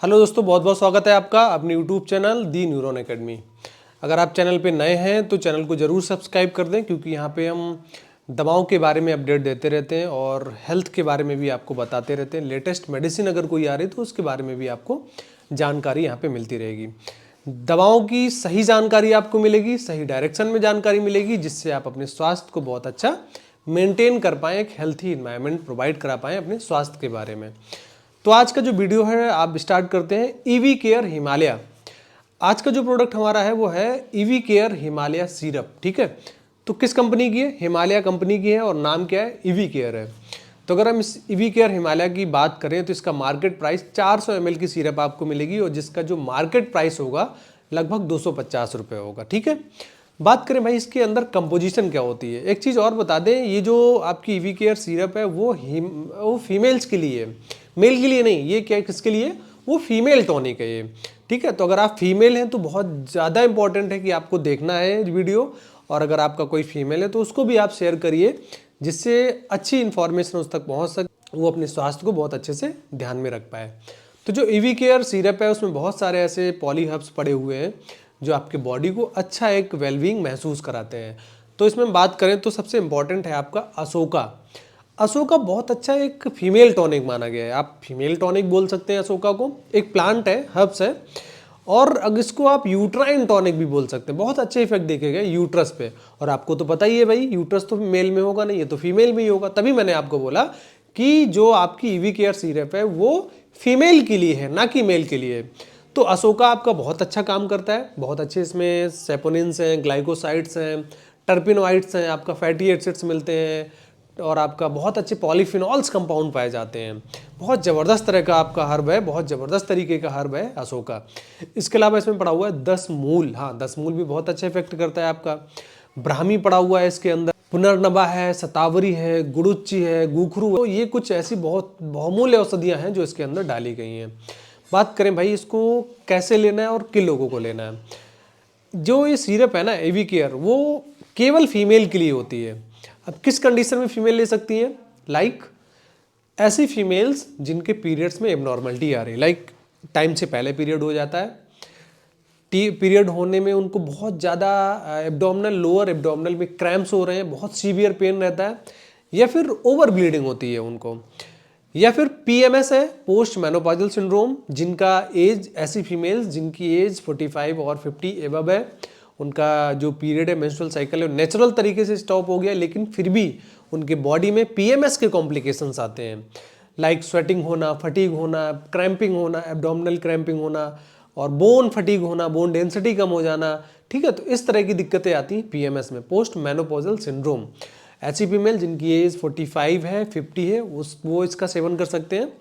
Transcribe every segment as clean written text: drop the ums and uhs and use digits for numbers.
Hello दोस्तों, बहुत बहुत स्वागत है आपका अपने यूट्यूब चैनल दी न्यूरॉन एकेडमी। अगर आप चैनल पे नए हैं तो चैनल को ज़रूर सब्सक्राइब कर दें, क्योंकि यहाँ पे हम दवाओं के बारे में अपडेट देते रहते हैं और हेल्थ के बारे में भी आपको बताते रहते हैं। लेटेस्ट मेडिसिन अगर कोई आ रही तो उसके बारे में भी आपको जानकारी यहाँ पे मिलती रहेगी। दवाओं की सही जानकारी आपको मिलेगी, सही डायरेक्शन में जानकारी मिलेगी, जिससे आप अपने स्वास्थ्य को बहुत अच्छा मेंटेन कर पाएँ, एक हेल्थी इन्वायरमेंट प्रोवाइड करा पाएँ अपने स्वास्थ्य के बारे में। तो आज का जो वीडियो है आप स्टार्ट करते हैं ईवी केयर हिमालय। आज का जो प्रोडक्ट हमारा है वो है ईवी केयर हिमालय सिरप। ठीक है, तो किस कंपनी की है? हिमालय कंपनी की है और नाम क्या है? ईवी केयर है। तो अगर हम इस ईवी केयर हिमालय की बात करें तो इसका मार्केट प्राइस 400 ml की सिरप आपको मिलेगी और जिसका जो मार्केट प्राइस होगा लगभग 250 रुपये होगा। ठीक है, बात करें भाई इसके अंदर कंपोजिशन क्या होती है। एक चीज़ और बता दें, ये जो आपकी ईवी केयर सिरप है वो फीमेल्स के लिए है, मेल के लिए नहीं। ये क्या किसके लिए? वो फीमेल टॉनिक है ये। ठीक है, तो अगर आप फीमेल हैं तो बहुत ज़्यादा इंपॉर्टेंट है कि आपको देखना है वीडियो, और अगर आपका कोई फीमेल है तो उसको भी आप शेयर करिए, जिससे अच्छी इन्फॉर्मेशन उस तक पहुँच सके, वो अपने स्वास्थ्य को बहुत अच्छे से ध्यान में रख पाए। तो जो ईवी केयर सिरप है उसमें बहुत सारे ऐसे पॉलीहर्ब्स पड़े हुए हैं जो आपके बॉडी को अच्छा एक वेलबींग महसूस कराते हैं। तो इसमें बात करें तो सबसे इम्पॉर्टेंट है आपका अशोका। अशोका बहुत अच्छा एक फीमेल टॉनिक माना गया है, आप फीमेल टॉनिक बोल सकते हैं अशोका को। एक प्लांट है, हर्ब्स है, और अगर इसको आप यूट्राइन टॉनिक भी बोल सकते हैं। बहुत अच्छे इफेक्ट देखेगा यूट्रस पे, और आपको तो पता ही है भाई यूट्रस तो मेल में होगा नहीं, ये तो फीमेल में ही होगा। तभी मैंने आपको बोला कि जो आपकी ईवी केयर सिरप है वो फीमेल के लिए है, ना कि मेल के लिए। तो अशोका आपका बहुत अच्छा काम करता है, बहुत अच्छे इसमें सेपोनिन्स हैं, ग्लाइकोसाइड्स हैं, टर्पिनोइड्स हैं, आपका फैटी एसिड्स मिलते हैं, और आपका बहुत अच्छे पॉलीफिनॉल्स कंपाउंड पाए जाते हैं। बहुत ज़बरदस्त तरह का आपका हर्ब है, बहुत ज़बरदस्त तरीके का हर्ब है अशोका। इसके अलावा इसमें पड़ा हुआ है 10 मूल। हाँ, 10 मूल भी बहुत अच्छा इफेक्ट करता है आपका। ब्राह्मी पड़ा हुआ है इसके अंदर, पुनर्नबा है, शतावरी है, गुड़ुच्ची है, गुखरू है। तो ये कुछ ऐसी बहुत बहुमूल्य औषधियाँ हैं जो इसके अंदर डाली गई हैं। बात करें भाई इसको कैसे लेना है और किन लोगों को लेना है। जो ये सिरप है ना ईवी केयर, वो केवल फीमेल के लिए होती है। अब किस कंडीशन में फीमेल ले सकती है? लाइक ऐसी फीमेल्स जिनके पीरियड्स में एबनॉर्मलिटी आ रही है, लाइक टाइम से पहले पीरियड हो जाता है, पीरियड होने में उनको बहुत ज़्यादा एब्डोमिनल, लोअर एब्डोमिनल में क्रैम्प्स हो रहे हैं, बहुत सीवियर पेन रहता है, या फिर ओवर ब्लीडिंग होती है उनको, या फिर पीएमएस है, पोस्ट मेनोपॉजल सिंड्रोम, जिनका एज, ऐसी फीमेल्स जिनकी एज 45 और 50 एबव है, उनका जो पीरियड है, मेंस्ट्रुअल साइकिल है, नेचुरल तरीके से स्टॉप हो गया, लेकिन फिर भी उनके बॉडी में पीएमएस के कॉम्प्लिकेशंस आते हैं, लाइक स्वेटिंग होना, फटीग होना, क्रैम्पिंग होना, एब्डोमिनल क्रैम्पिंग होना, और बोन फटीग होना, बोन डेंसिटी कम हो जाना। ठीक है, तो इस तरह की दिक्कतें आती हैं पीएमएस में, पोस्ट मेनोपॉजल सिंड्रोम। ऐसी फीमेल जिनकी एज 45 है, 50 है, वो इसका सेवन कर सकते हैं।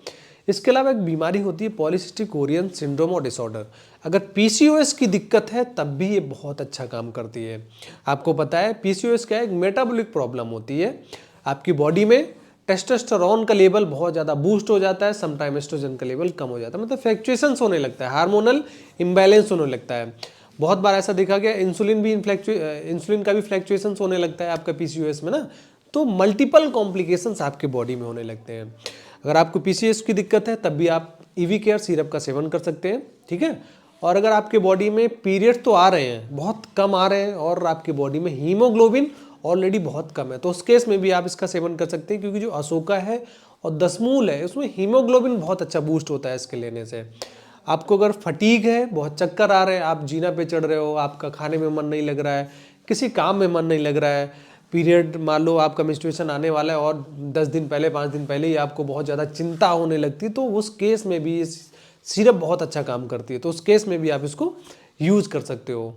इसके अलावा एक बीमारी होती है पॉलीसिस्टिक ओरियन सिंड्रोम और डिसऑर्डर। अगर पीसीओएस की दिक्कत है तब भी ये बहुत अच्छा काम करती है। आपको पता है पीसीओएस क्या है? एक मेटाबॉलिक प्रॉब्लम होती है, आपकी बॉडी में टेस्टोस्टेरोन का लेवल बहुत ज़्यादा बूस्ट हो जाता है, समटाइम एस्ट्रोजन का लेवल कम हो जाता है, मतलब फ्लक्चुएशंस होने लगता है, हार्मोनल इम्बैलेंस होने लगता है। बहुत बार ऐसा देखा गया, इंसुलिन का भी फ्लक्चुएशंस होने लगता है आपका पीसीओएस में ना। तो मल्टीपल कॉम्प्लिकेशंस आपके बॉडी में होने लगते हैं। अगर आपको पीसीओएस की दिक्कत है तब भी आप ईवी केयर सिरप का सेवन कर सकते हैं। ठीक है, और अगर आपके बॉडी में पीरियड तो आ रहे हैं, बहुत कम आ रहे हैं, और आपकी बॉडी में हीमोग्लोबिन ऑलरेडी बहुत कम है, तो उस केस में भी आप इसका सेवन कर सकते हैं, क्योंकि जो अशोका है और दसमूल है उसमें हीमोग्लोबिन बहुत अच्छा बूस्ट होता है इसके लेने से। आपको अगर फटीग है, बहुत चक्कर आ रहे हैं, आप जीना पे चढ़ रहे हो, आपका खाने में मन नहीं लग रहा है, किसी काम में मन नहीं लग रहा है, पीरियड मान लो आपका मेंस्ट्रुएशन आने वाला है और 10 दिन पहले, 5 दिन पहले ही आपको बहुत ज़्यादा चिंता होने लगती है, तो उस केस में भी सिरप बहुत अच्छा काम करती है, तो उस केस में भी आप इसको यूज़ कर सकते हो।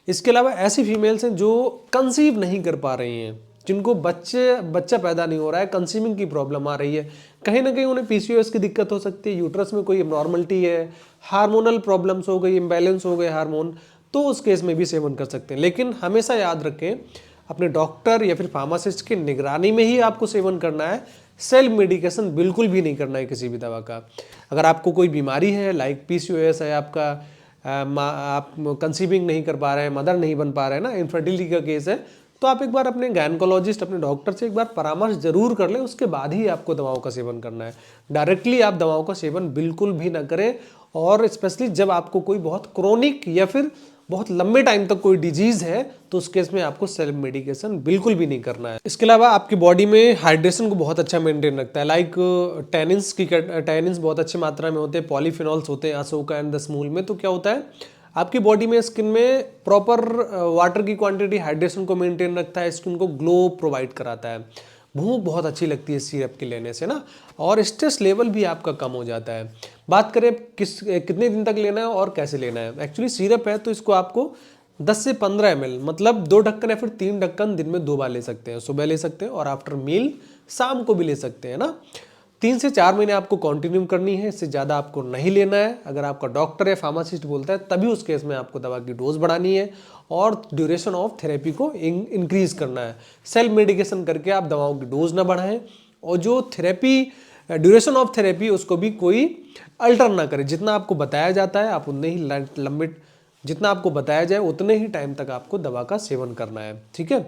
इसके अलावा ऐसी फीमेल्स हैं जो कंसीव नहीं कर पा रही हैं, जिनको बच्चा पैदा नहीं हो रहा है, कंसीविंग की प्रॉब्लम आ रही है, कहीं ना कहीं उन्हें पीसीओएस की दिक्कत हो सकती है, यूट्रस में कोई एबनॉर्मलिटी है, हार्मोनल प्रॉब्लम्स हो गई, इम्बैलेंस हो गए हार्मोन, तो उस केस में भी सेवन कर सकते हैं। लेकिन हमेशा याद रखें, अपने डॉक्टर या फिर फार्मासिस्ट की निगरानी में ही आपको सेवन करना है, सेल्फ मेडिकेशन बिल्कुल भी नहीं करना है किसी भी दवा का। अगर आपको कोई बीमारी है, लाइक पीसीओएस है आपका, आप कंसीविंग नहीं कर पा रहे हैं, मदर नहीं बन पा रहे हैं ना, इनफर्टिलिटी का केस है, तो आप एक बार अपने गायनकोलॉजिस्ट, अपने डॉक्टर से एक बार परामर्श जरूर कर लें, उसके बाद ही आपको दवाओं का सेवन करना है। डायरेक्टली आप दवाओं का सेवन बिल्कुल भी ना करें, और स्पेशली जब आपको कोई बहुत क्रोनिक या फिर बहुत लंबे टाइम तक कोई डिजीज है, तो उस केस में आपको सेल्फ मेडिकेशन बिल्कुल भी नहीं करना है। इसके अलावा आपकी बॉडी में हाइड्रेशन को बहुत अच्छा मेंटेन रखता है। लाइक टैनिन्स बहुत अच्छी मात्रा में होते हैं, पॉलीफिनॉल्स होते हैं अशोका एंड दशमूल में। तो क्या होता है, आपकी बॉडी में, स्किन में प्रॉपर वाटर की क्वांटिटी हाइड्रेशन को मेंटेन रखता है, स्किन को ग्लो प्रोवाइड कराता है। भूख बहुत अच्छी लगती है सिरप के लेने से ना, और स्ट्रेस लेवल भी आपका कम हो जाता है। बात करें कितने दिन तक लेना है और कैसे लेना है। एक्चुअली सिरप है तो इसको आपको 10 से 15 ml, मतलब 2 ढक्कन या फिर 3 ढक्कन दिन में 2 बार ले सकते हैं। सुबह ले सकते हैं और आफ्टर मील शाम को भी ले सकते हैं ना। 3 से 4 महीने आपको कंटिन्यू करनी है, इससे ज़्यादा आपको नहीं लेना है। अगर आपका डॉक्टर या फार्मासिस्ट बोलता है तभी उस केस में आपको दवा की डोज बढ़ानी है और ड्यूरेशन ऑफ थेरेपी को इंक्रीज करना है। सेल्फ मेडिकेशन करके आप दवाओं की डोज ना बढ़ाएं, और जो थेरेपी, ड्यूरेशन ऑफ थेरेपी, उसको भी कोई अल्टर ना करें। जितना आपको बताया जाता है आप उतने ही लंबे, जितना आपको बताया जाए उतने ही टाइम तक आपको दवा का सेवन करना है। ठीक है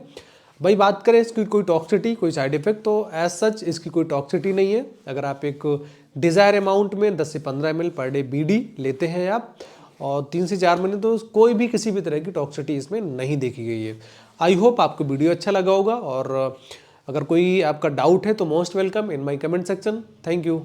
भाई। बात करें इसकी कोई टॉक्सिटी, कोई साइड इफेक्ट, तो एज सच इसकी कोई टॉक्सिटी नहीं है। अगर आप एक डिजायर अमाउंट में 10 से 15 ml पर डे बीडी लेते हैं आप, और 3 से 4 महीने, तो कोई भी किसी भी तरह की टॉक्सिटी इसमें नहीं देखी गई है। आई होप आपको वीडियो अच्छा लगा होगा, और अगर कोई आपका डाउट है तो most welcome in my comment section. Thank you.